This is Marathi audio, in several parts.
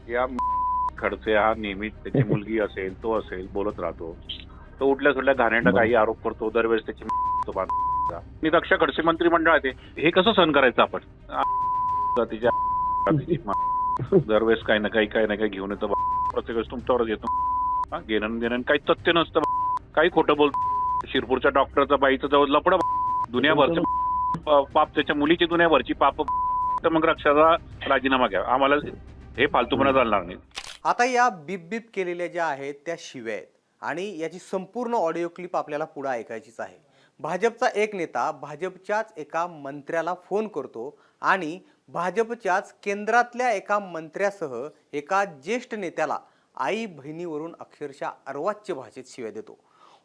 या खडसे हा नेहमीच त्याची मुलगी असेल तो असेल बोलत राहतो. तो उठल्या सुटल्या घाणेरडा काही आरोप करतो. दरवेळेस त्याची आणि दक्ष खडसे मंत्रिमंडळात आहे. हे कसं सहन करायचं आपण? तिच्या दरवेळेस काही ना काही घेऊन येतो. प्रत्येक वेळेस तुमच्यावरच येतो. घेणं देणं काही तथ्य नसतं. काही खोटं बोलतो. शिरपूरच्या डॉक्टरचा बाईचं जवळ लपड दुनियाभरचं पाप, त्याच्या मुलीची दुनियाभरची पाप. तर मग रक्षाचा राजीनामा घ्या. आम्हाला हे फालतूपणा चालणार नाही. आता या बीप बीप केलेल्या ज्या आहेत त्या शिव्या आहेत आणि याची संपूर्ण ऑडिओ क्लिप आपल्याला पुढे ऐकायचीच आहे. भाजपचा एक नेता भाजपच्याच एका मंत्र्याला फोन करतो आणि भाजपच्याच केंद्रातल्या एका मंत्र्यासह एका ज्येष्ठ नेत्याला आई बहिणीवरून अक्षरशः अर्वाच्य भाषेत शिव्या देतो.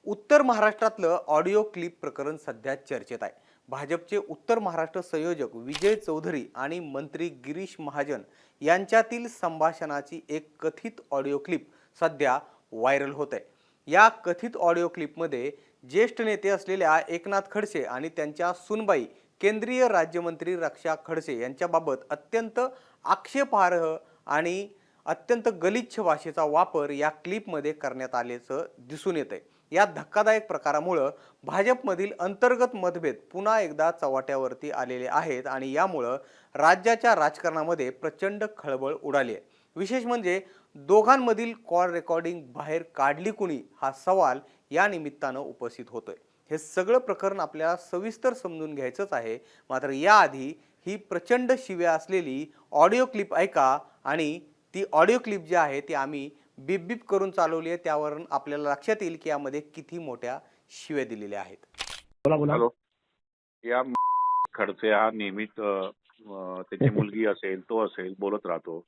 उत्तर महाराष्ट्रातलं ऑडिओ क्लिप प्रकरण सध्या चर्चेत आहे. भाजपचे उत्तर महाराष्ट्र संयोजक विजय चौधरी आणि मंत्री गिरीश महाजन यांच्यातील संभाषणाची एक कथित ऑडिओ क्लिप सध्या व्हायरल होत आहे. या कथित ऑडिओ क्लिपमध्ये ज्येष्ठ नेते असलेल्या एकनाथ खडसे आणि त्यांच्या सुनबाई केंद्रीय राज्यमंत्री रक्षा खडसे यांच्याबाबत अत्यंत आक्षेपार्ह आणि अत्यंत गलिच्छ भाषेचा वापर या क्लिपमध्ये करण्यात आल्याचं दिसून येत आहे. या धक्कादायक प्रकारामुळं भाजपमधील अंतर्गत मतभेद पुन्हा एकदा चव्हाट्यावरती आलेले आहेत आणि यामुळं राज्याच्या राजकारणामध्ये प्रचंड खळबळ उडाली आहे. विशेष म्हणजे दोघांमधील कॉल रेकॉर्डिंग बाहेर काढली कुणी हा सवाल या निमित्तानं उपस्थित होतोय. हे सगळं प्रकरण आपल्याला सविस्तर समजून घ्यायचंच आहे. मात्र याआधी ही प्रचंड शिव्या असलेली ऑडिओ क्लिप ऐका आणि ती ऑडिओ क्लिप जी आहे ती आम्ही बीप बीप करून चालवली आहे. त्यावरून आपल्याला लक्षात येईल की यामध्ये किती मोठ्या शिव्या दिलेल्या आहेत. हॅलो. या खडसे हा नेहमीच त्याची मुलगी असेल तो असेल बोलत राहतो.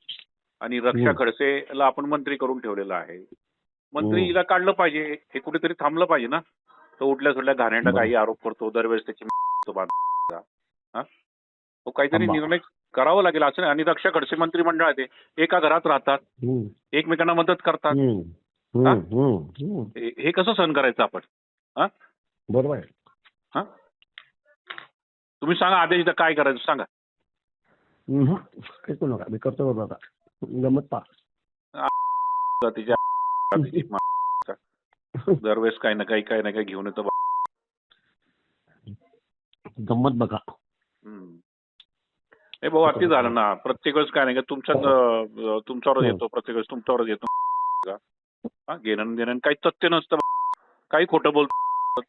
आणि रक्षा खडसेला आपण मंत्री करून ठेवलेला आहे. मंत्रीला काढलं पाहिजे. हे कुठेतरी थांबलं पाहिजे ना. तो उठल्या सुटल्या घाणेरडा काही आरोप करतो. दरवेळेस त्याची तो काहीतरी निर्णय करावा लागेल असं. आणि रक्षा खडसे मंत्रिमंडळात आहे. एका घरात राहतात. एकमेकांना मदत करतात. हे कसं सहन करायचं आपण? बरोबर आहे. तुम्ही सांगा आदेश काय करायचं सांगा. काही करू नका, मी करतो बाबा गमत पा तिच्या दरवेळेस काही ना काही घेऊन येतो. गंमत बघा. हे भाऊ अति झालं ना. प्रत्येक वेळेस काय नाही का तुमच्यावरच येतो. प्रत्येक वेळेस तुमच्यावरच येतो. घेणं देणं काही तथ्य नसतं. काही खोटं बोलतो.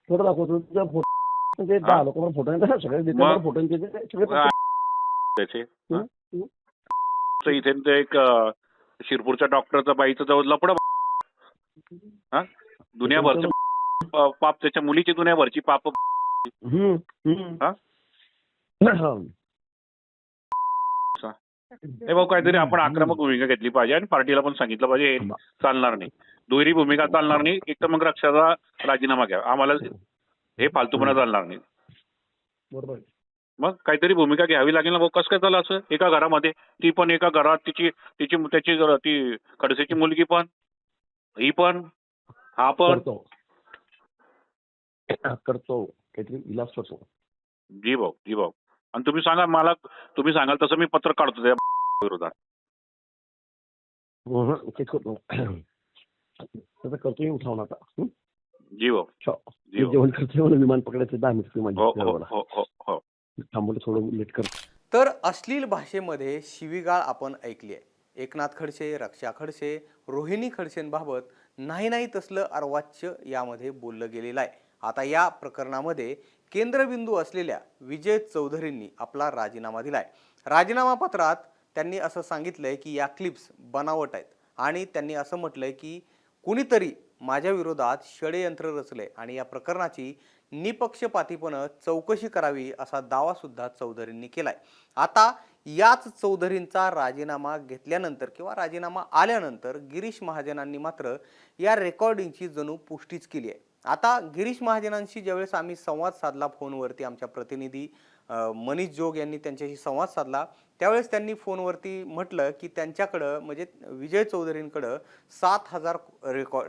फोटो दाखवतो तुझा फोटो ते 10 लोकांना फोटो नाही सगळे देतात फोटो त्याचे इथे एक शिरपूरच्या डॉक्टरचा बाईचं जवळ लपड दुनियाभरचं पाप, त्याच्या मुलीची दुनियाभरची पाप. हे भाऊ काहीतरी आपण आक्रमक भूमिका घेतली पाहिजे आणि पार्टीला पण सांगितलं पाहिजे हे चालणार नाही. दुहेरी भूमिका चालणार नाही. एक तर मग रक्षाचा राजीनामा घ्या. आम्हाला हे फालतूपणा चालणार नाही. बरोबर. मग काहीतरी भूमिका घ्यावी लागेल ना भाऊ. कसं काय झालं असं? एका घरामध्ये ती पण एका घरात त्याची ती खडसेची मुलगी पण ही पण हा पण करतो काहीतरी इलाज करतो. जी भाऊ. आणि तुम्ही सांगा मला, तुम्ही सांगाल तसं मी पत्र काढतो त्या विरोधात. करतो उठावून आता. जी भाऊ. जेवण करतो विमान पकडायचं 10 मिनिट थांबवलं थोडं लेट कर. तर अश्लील भाषेमध्ये शिवीगाळ आपण ऐकली आहे. एकनाथ खडसे, रक्षा खडसे, रोहिणी खडसेंबाबत नाही तसलं अर्वाच्य यामध्ये बोललं गेलेलं आहे. आता या प्रकरणामध्ये केंद्रबिंदू असलेल्या विजय चौधरींनी आपला राजीनामा दिलाय. राजीनामा पत्रात त्यांनी असं सांगितलंय की या क्लिप्स बनावट आहेत आणि त्यांनी असं म्हटलंय की कुणीतरी माझ्या विरोधात षडयंत्र रचले आणि या प्रकरणाची निपक्षपातीपणे चौकशी करावी असा दावा सुद्धा चौधरींनी केलाय. आता याच चौधरींचा राजीनामा घेतल्यानंतर किंवा राजीनामा आल्यानंतर गिरीश महाजनांनी मात्र या रेकॉर्डिंगची जणू पुष्टीच केली आहे. आता गिरीश महाजनांशी ज्यावेळेस आम्ही संवाद साधला फोनवरती, आमच्या प्रतिनिधी मनीष जोग यांनी त्यांच्याशी संवाद साधला, त्यावेळेस त्यांनी फोनवरती म्हटलं की त्यांच्याकडं म्हणजे विजय चौधरींकडं 7,000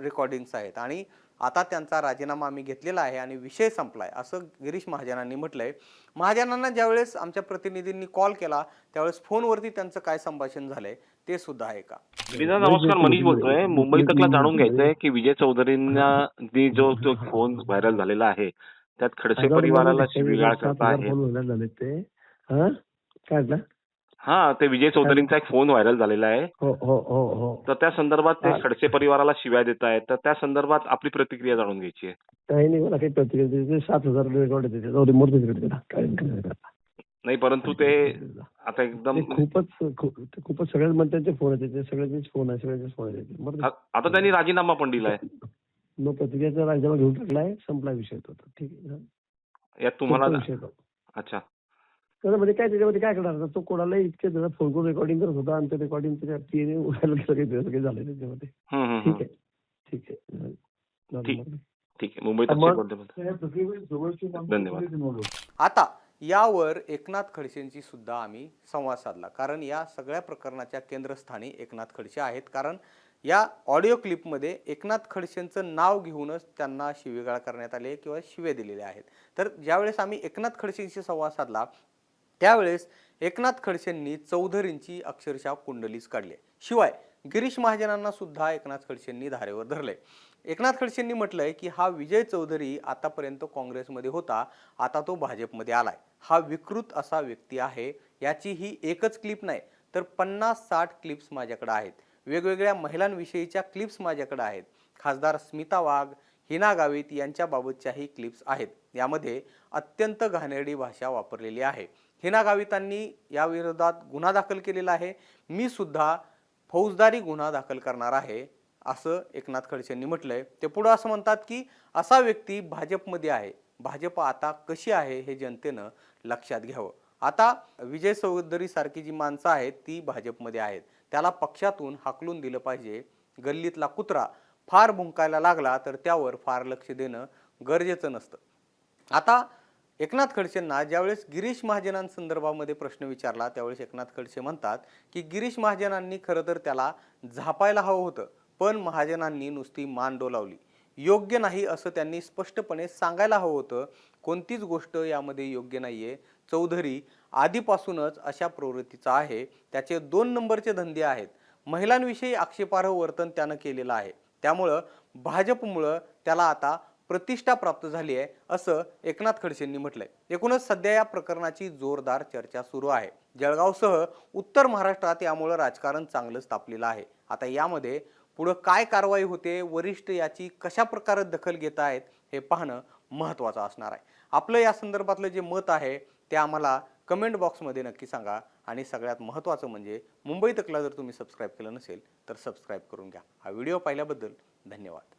रेकॉर्डिंग्स आहेत आणि आता त्यांचा राजीनामा आम्ही घेतलेला आहे आणि विषय संपलाय असं गिरीश महाजनांनी म्हटलंय. महाजनांना ज्यावेळेस आमच्या प्रतिनिधींनी कॉल केला त्यावेळेस फोनवरती त्यांचं काय संभाषण झालंय ते सुद्धा आहे का. नमस्कार, मनीष बोलतोय. मुंबई तकला जाणून घ्यायचंय की विजय चौधरींना जो तो फोन व्हायरल झालेला आहे त्यात खडसे परिवाराला शिवीगाळ करता आहे. हा, ते विजय चौधरींचा एक फोन व्हायरल झालेला आहे. तर त्या संदर्भात ते खडसे परिवाराला शिव्या देत आहेत. तर त्या संदर्भात आपली प्रतिक्रिया जाणून घ्यायची आहे. काही नाही, मला काही प्रतिक्रिया 7,000 रेकॉर्ड नाही, परंतु ते आता एकदम खूपच सगळ्याच मंत्र्यांचे फोन येते, सगळ्यांचेच फोन आहे, सगळ्यांचेच फोन येते. आता त्यांनी राजीनामा पण दिलाय. मग प्रतिक्रियाचा राजीनामा घेऊन टाकलाय, संपला विषय होता. ठीक आहे, यात तुम्हाला अच्छा म्हणजे काय त्याच्यामध्ये काय करणार, तो कोणालाही इतके फोन करून रेकॉर्डिंग करत होता आणि ते रेकॉर्डिंग सगळे झाले त्याच्यामध्ये. ठीक आहे, ठीक आहे, ठीक आहे. मुंबई धन्यवाद. आता यावर एकनाथ खडसेंची सुद्धा आम्ही संवाद साधला, कारण या सगळ्या प्रकरणाच्या केंद्रस्थानी एकनाथ खडसे आहेत. कारण या ऑडिओ क्लिपमध्ये एकनाथ खडसेंचं नाव घेऊनच त्यांना शिवीगाळ करण्यात आले किंवा शिव्या दिलेल्या आहेत. तर ज्यावेळेस आम्ही एकनाथ खडसेंशी संवाद साधला त्यावेळेस एकनाथ खडसेंनी चौधरींची अक्षरशः कुंडलीच काढली. शिवाय गिरीश महाजनांना सुद्धा एकनाथ खडसेंनी धारेवर धरले. एकनाथ खडसेंनी म्हटलंय की हा विजय चौधरी आतापर्यंत काँग्रेसमध्ये होता, आता तो भाजपमध्ये आलाय. हा विकृत असा व्यक्ती आहे. याची ही एकच क्लिप नाही तर 50-60 क्लिप्स माझ्याकडे आहेत. वेगवेगळ्या महिलांविषयीच्या क्लिप्स माझ्याकडे आहेत. खासदार स्मिता वाघ, हिना गावित यांच्याबाबतच्याही क्लिप्स आहेत. यामध्ये अत्यंत घाणेरडी भाषा वापरलेली आहे. हिना गावितांनी याविरोधात गुन्हा दाखल केलेला आहे. मी सुद्धा फौजदारी गुन्हा दाखल करणार आहे असं एकनाथ खडसेंनी म्हटलंय. ते पुढे असं म्हणतात की असा व्यक्ती भाजपमध्ये आहे. भाजप आता कशी आहे हे जनतेनं लक्षात घ्यावं. आता विजय चौधरी सारखी जी माणसं आहेत ती भाजपमध्ये आहेत. त्याला पक्षातून हाकलून दिलं पाहिजे. गल्लीतला कुत्रा फार भुंकायला लागला तर त्यावर फार लक्ष देणं गरजेचं नसतं. आता एकनाथ खडसेंना ज्यावेळेस गिरीश महाजनांसंदर्भामध्ये प्रश्न विचारला त्यावेळेस एकनाथ खडसे म्हणतात की गिरीश महाजनांनी खरं तर त्याला झापायला हवं होतं, पण महाजनांनी नुसती मान डोलावली. योग्य नाही असं त्यांनी स्पष्टपणे सांगायला हवं होतं. कोणतीच गोष्ट यामध्ये योग्य नाहीये. चौधरी आधीपासूनच अशा प्रवृत्तीचा आहे. त्याचे 2 नंबरचे धंदे आहेत. महिलांविषयी आक्षेपार्ह वर्तन त्यानं केलेलं आहे. त्यामुळं भाजपमुळं त्याला आता प्रतिष्ठा प्राप्त झाली आहे असं एकनाथ खडसेंनी म्हटलंय. एकूणच सध्या या प्रकरणाची जोरदार चर्चा सुरू आहे. जळगावसह उत्तर महाराष्ट्रात यामुळे राजकारण चांगलंच तापलेलं आहे. आता यामध्ये पुढे काय कारवाई होते, वरिष्ठ याची कशा प्रकारे दखल घेत आहेत हे पाहणं महत्त्वाचं असणार आहे. आपलं या संदर्भातलं जे मत आहे ते आम्हाला कमेंट बॉक्समध्ये नक्की सांगा. आणि सगळ्यात महत्त्वाचं म्हणजे मुंबई तकला जर तुम्ही सबस्क्राईब केलं नसेल तर सबस्क्राईब करून घ्या. हा व्हिडिओ पाहिल्याबद्दल धन्यवाद.